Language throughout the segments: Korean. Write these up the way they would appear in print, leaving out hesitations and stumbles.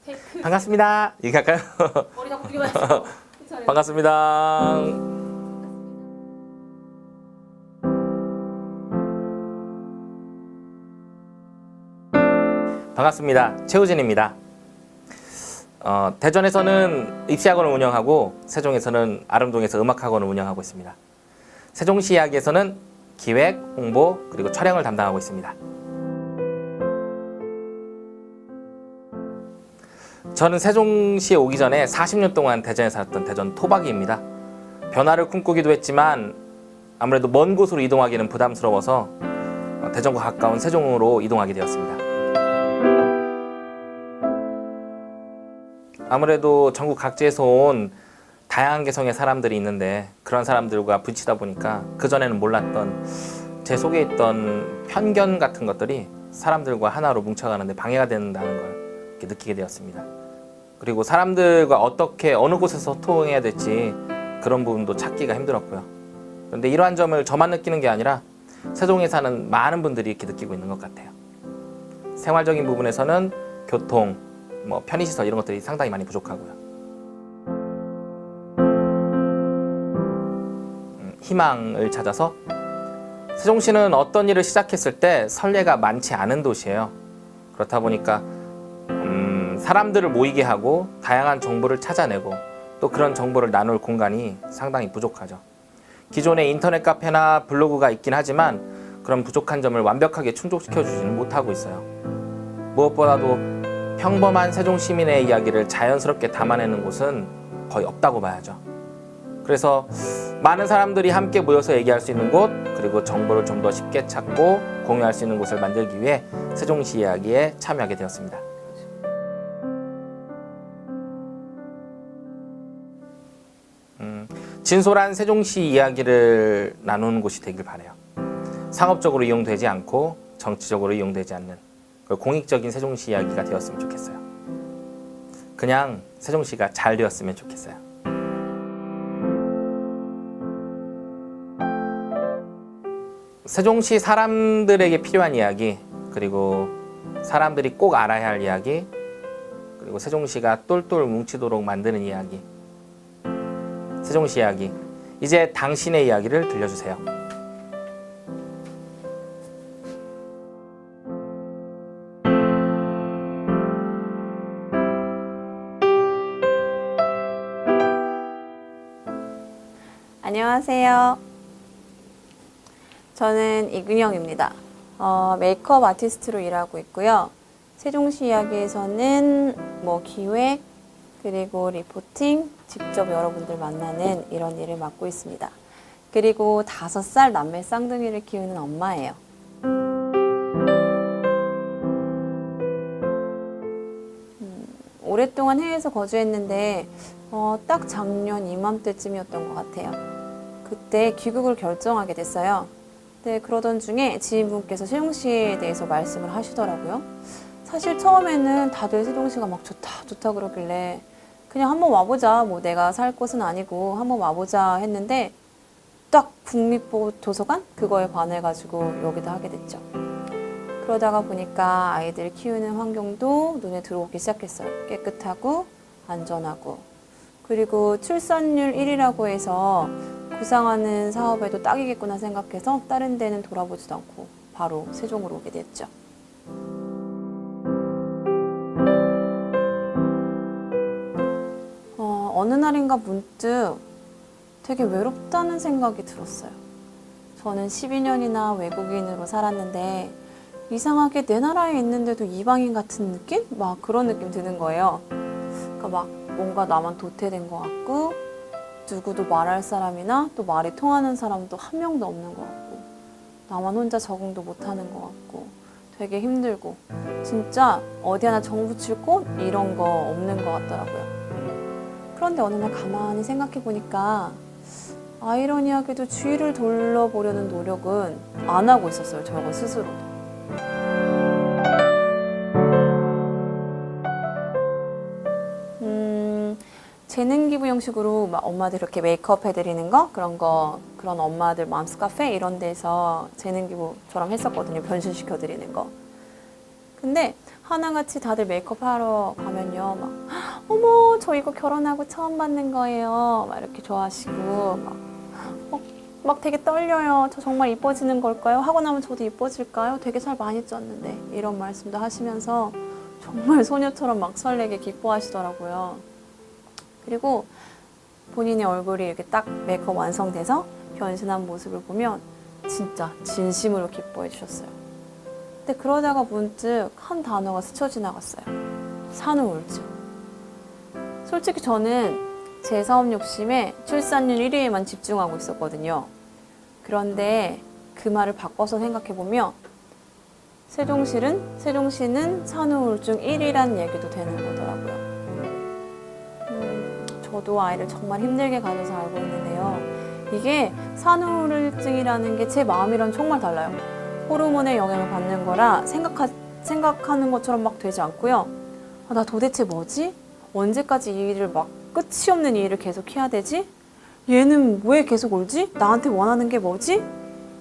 테이크. 반갑습니다. 이렇게 할까요? 머리 자꾸 그게 맞죠? 반갑습니다. 반갑습니다. 최우진입니다. 대전에서는 입시학원을 운영하고 세종에서는 아름동에서 음악학원을 운영하고 있습니다. 세종시 이야기에서는 기획, 홍보, 그리고 촬영을 담당하고 있습니다. 저는 세종시에 오기 전에 40년 동안 대전에 살았던 대전 토박이입니다. 변화를 꿈꾸기도 했지만 아무래도 먼 곳으로 이동하기는 부담스러워서 대전과 가까운 세종으로 이동하게 되었습니다. 아무래도 전국 각지에서 온 다양한 개성의 사람들이 있는데 그런 사람들과 부딪히다 보니까 그전에는 몰랐던 제 속에 있던 편견 같은 것들이 사람들과 하나로 뭉쳐가는데 방해가 된다는 걸 이렇게 느끼게 되었습니다. 그리고 사람들과 어떻게 어느 곳에서 소통해야 될지 그런 부분도 찾기가 힘들었고요. 그런데 이러한 점을 저만 느끼는 게 아니라 세종에 사는 많은 분들이 이렇게 느끼고 있는 것 같아요. 생활적인 부분에서는 교통, 편의시설 이런 것들이 상당히 많이 부족하고요. 희망을 찾아서 세종시는 어떤 일을 시작했을 때 선례가 많지 않은 도시예요. 그렇다 보니까 사람들을 모이게 하고 다양한 정보를 찾아내고 또 그런 정보를 나눌 공간이 상당히 부족하죠. 기존에 인터넷 카페나 블로그가 있긴 하지만 그런 부족한 점을 완벽하게 충족시켜주지는 못하고 있어요. 무엇보다도 평범한 세종 시민의 이야기를 자연스럽게 담아내는 곳은 거의 없다고 봐야죠. 그래서 많은 사람들이 함께 모여서 얘기할 수 있는 곳, 그리고 정보를 좀 더 쉽게 찾고 공유할 수 있는 곳을 만들기 위해 세종시 이야기에 참여하게 되었습니다. 진솔한 세종시 이야기를 나누는 곳이 되길 바라요. 상업적으로 이용되지 않고 정치적으로 이용되지 않는 공익적인 세종시 이야기가 되었으면 좋겠어요. 그냥 세종시가 잘 되었으면 좋겠어요. 세종시 사람들에게 필요한 이야기, 그리고 사람들이 꼭 알아야 할 이야기, 그리고 세종시가 똘똘 뭉치도록 만드는 이야기. 세종시 이야기. 이제 당신의 이야기를 들려주세요. 안녕하세요. 저는 이근영입니다. 메이크업 아티스트로 일하고 있고요. 세종시 이야기에서는 기획, 그리고 리포팅, 직접 여러분들 만나는 이런 일을 맡고 있습니다. 그리고 5살 남매 쌍둥이를 키우는 엄마예요. 오랫동안 해외에서 거주했는데 딱 작년 이맘때쯤이었던 것 같아요. 그때 귀국을 결정하게 됐어요. 네, 그러던 중에 지인분께서 세종시에 대해서 말씀을 하시더라고요. 사실 처음에는 다들 세종시가 막 좋다 그러길래 그냥 한번 와보자, 내가 살 곳은 아니고 한번 와보자 했는데 딱 국립도서관? 그거에 반해가지고 여기도 하게 됐죠. 그러다가 보니까 아이들 키우는 환경도 눈에 들어오기 시작했어요. 깨끗하고 안전하고, 그리고 출산율 1위라고 해서 구상하는 사업에도 딱이겠구나 생각해서 다른 데는 돌아보지도 않고 바로 세종으로 오게 됐죠. 어느 날인가 문득 되게 외롭다는 생각이 들었어요. 저는 12년이나 외국인으로 살았는데 이상하게 내 나라에 있는데도 이방인 같은 느낌? 그런 느낌 드는 거예요. 그러니까 뭔가 나만 도태된 것 같고, 누구도 말할 사람이나 또 말이 통하는 사람도 한 명도 없는 것 같고, 나만 혼자 적응도 못하는 것 같고, 되게 힘들고, 진짜 어디 하나 정붙일 곳 이런 거 없는 것 같더라고요. 그런데 어느 날 가만히 생각해 보니까 아이러니하게도 주위를 돌려보려는 노력은 안 하고 있었어요, 저 스스로도. 재능 기부 형식으로 엄마들 이렇게 메이크업 해드리는 거, 그런 엄마들 맘스 카페 이런 데서 재능 기부처럼 했었거든요. 변신시켜드리는 거. 근데 하나같이 다들 메이크업 하러 가면요. 막 어머 저 이거 결혼하고 처음 받는 거예요. 막 이렇게 좋아하시고 막 되게 떨려요. 저 정말 이뻐지는 걸까요? 하고 나면 저도 이뻐질까요? 되게 살 많이 쪘는데 이런 말씀도 하시면서 정말 소녀처럼 막 설레게 기뻐하시더라고요. 그리고 본인의 얼굴이 이렇게 딱 메이크업 완성돼서 변신한 모습을 보면 진짜 진심으로 기뻐해 주셨어요. 근데 그러다가 문득 한 단어가 스쳐 지나갔어요. 산후우울증. 솔직히 저는 제 사업 욕심에 출산율 1위에만 집중하고 있었거든요. 그런데 그 말을 바꿔서 생각해보면 세종시는 산후우울증 1위란 얘기도 되는 거더라고요. 저도 아이를 정말 힘들게 가져서 알고 있는데요. 이게 산후우울증이라는 게 제 마음이랑 정말 달라요. 호르몬의 영향을 받는 거라 생각하는 것처럼 막 되지 않고요. 아, 나 도대체 뭐지? 언제까지 이 일을 막 끝이 없는 이 일을 계속 해야 되지? 얘는 왜 계속 울지? 나한테 원하는 게 뭐지?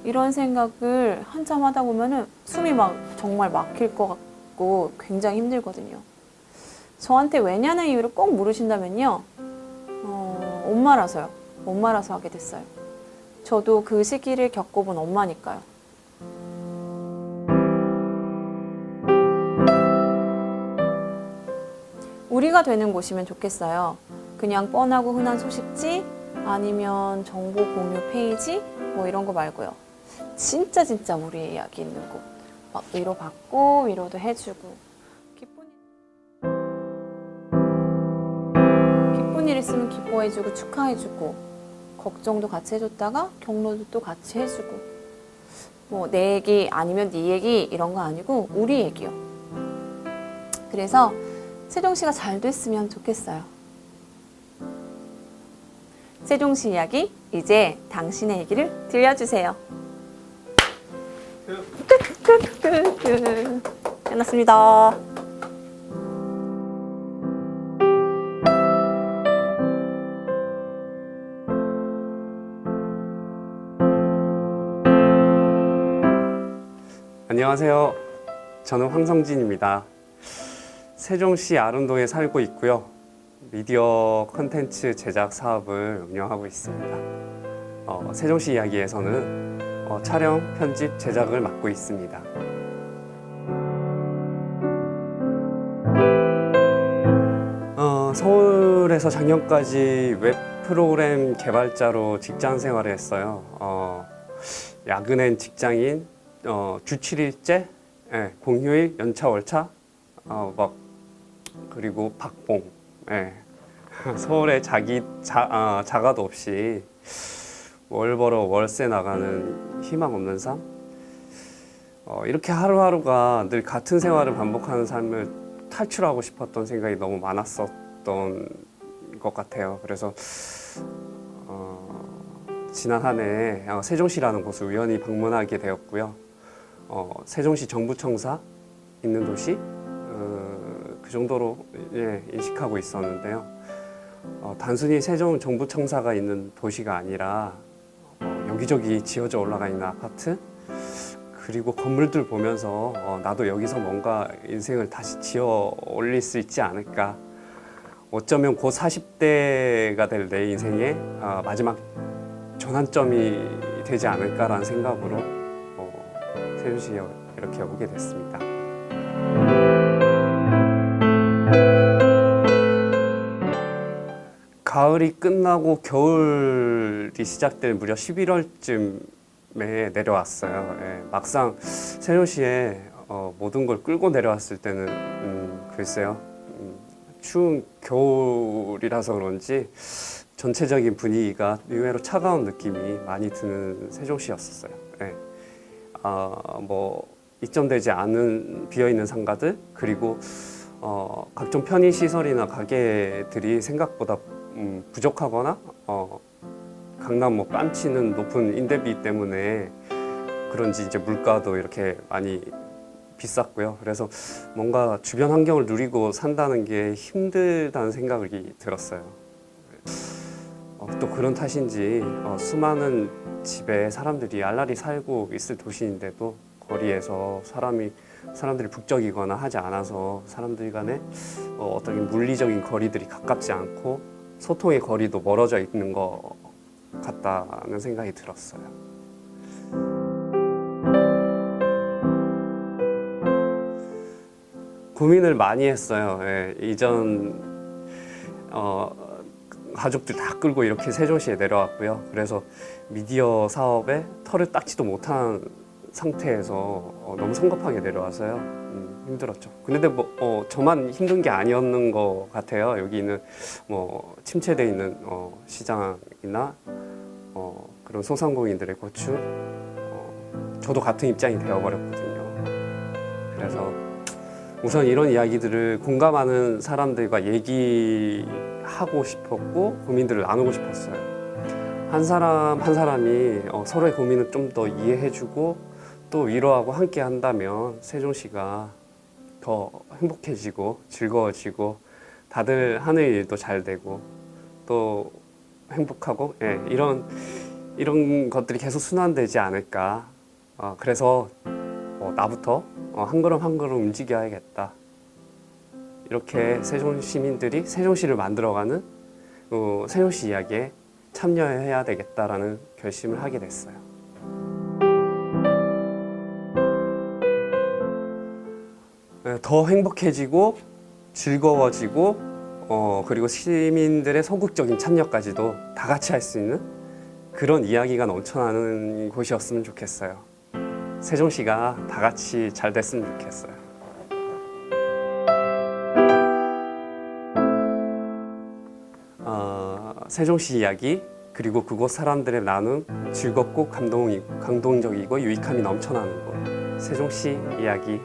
이런 생각을 한참 하다 보면은 숨이 막 정말 막힐 것 같고 굉장히 힘들거든요. 저한테 왜냐는 이유를 꼭 물으신다면요. 엄마라서요. 엄마라서 하게 됐어요. 저도 그 시기를 겪어본 엄마니까요. 우리가 되는 곳이면 좋겠어요. 그냥 뻔하고 흔한 소식지 아니면 정보 공유 페이지 뭐 이런 거 말고요. 진짜 우리 이야기 있는 곳. 막 위로받고 위로도 해주고 기쁜 일 있으면 기뻐해주고 축하해주고 걱정도 같이 해줬다가 격려도 또 같이 해주고 뭐 내 얘기 아니면 네 얘기 이런 거 아니고 우리 얘기요. 그래서 세종시가 잘 됐으면 좋겠어요. 세종시 이야기 이제 당신의 얘기를 들려주세요. 끝났습니다. 안녕하세요. 저는 황성진입니다. 세종시 아름동에 살고 있고요. 미디어 콘텐츠 제작 사업을 운영하고 있습니다. 세종시 이야기에서는 촬영, 편집, 제작을 맡고 있습니다. 서울에서 작년까지 웹 프로그램 개발자로 직장 생활을 했어요. 야근엔 직장인, 주 7일째, 공휴일, 연차, 월차, 그리고 박봉. 서울에 자가도 없이 월 벌어 월세 나가는 희망 없는 삶. 이렇게 하루하루가 늘 같은 생활을 반복하는 삶을 탈출하고 싶었던 생각이 너무 많았었던 것 같아요. 그래서 지난 한 해 세종시라는 곳을 우연히 방문하게 되었고요. 세종시 정부청사 있는 도시 그 정도로 인식하고 있었는데요. 단순히 세종 정부청사가 있는 도시가 아니라 여기저기 지어져 올라가 있는 아파트 그리고 건물들 보면서 나도 여기서 뭔가 인생을 다시 지어 올릴 수 있지 않을까. 어쩌면 곧 40대가 될 내 인생의 마지막 전환점이 되지 않을까라는 생각으로 세종시에 이렇게 오게 됐습니다. 가을이 끝나고 겨울이 시작될 무렵 11월쯤에 내려왔어요. 막상 세종시에 모든 걸 끌고 내려왔을 때는 글쎄요. 추운 겨울이라서 그런지 전체적인 분위기가 의외로 차가운 느낌이 많이 드는 세종시였었어요. 입점되지 않은 비어있는 상가들 그리고 각종 편의시설이나 가게들이 생각보다 부족하거나 강남 깜치는 높은 임대비 때문에 그런지 이제 물가도 이렇게 많이 비쌌고요. 그래서 뭔가 주변 환경을 누리고 산다는 게 힘들다는 생각이 들었어요. 또 그런 탓인지 수많은 집에 사람들이 알랄리 살고 있을 도시인데도 거리에서 사람이 사람들이 북적이거나 하지 않아서 사람들 간에 어떤 물리적인 거리들이 가깝지 않고 소통의 거리도 멀어져 있는 것 같다는 생각이 들었어요. 고민을 많이 했어요. 예, 이전 가족들 다 끌고 이렇게 세종시에 내려왔고요. 그래서 미디어 사업에 털을 닦지도 못한 상태에서 너무 성급하게 내려와서요. 힘들었죠. 근데 뭐 저만 힘든 게 아니었는 것 같아요. 여기 있는 뭐 침체돼 있는 시장이나 그런 소상공인들의 고충, 저도 같은 입장이 되어버렸거든요. 그래서 우선 이런 이야기들을 공감하는 사람들과 얘기하고 싶었고 고민들을 나누고 싶었어요. 한 사람 한 사람이 서로의 고민을 좀 더 이해해주고 또 위로하고 함께 한다면 세종시가 더 행복해지고 즐거워지고 다들 하는 일도 잘 되고 또 행복하고 이런 것들이 계속 순환되지 않을까. 그래서 나부터 한 걸음 한 걸음 움직여야겠다. 이렇게 세종 시민들이 세종시를 만들어가는 세종시 이야기에 참여해야 되겠다라는 결심을 하게 됐어요. 더 행복해지고 즐거워지고 그리고 시민들의 소극적인 참여까지도 다 같이 할 수 있는 그런 이야기가 넘쳐나는 곳이었으면 좋겠어요. 세종시가 다 같이 잘 됐으면 좋겠어요. 세종시 이야기 그리고 그곳 사람들의 나눔 즐겁고 감동적이고 유익함이 넘쳐나는 곳 세종시 이야기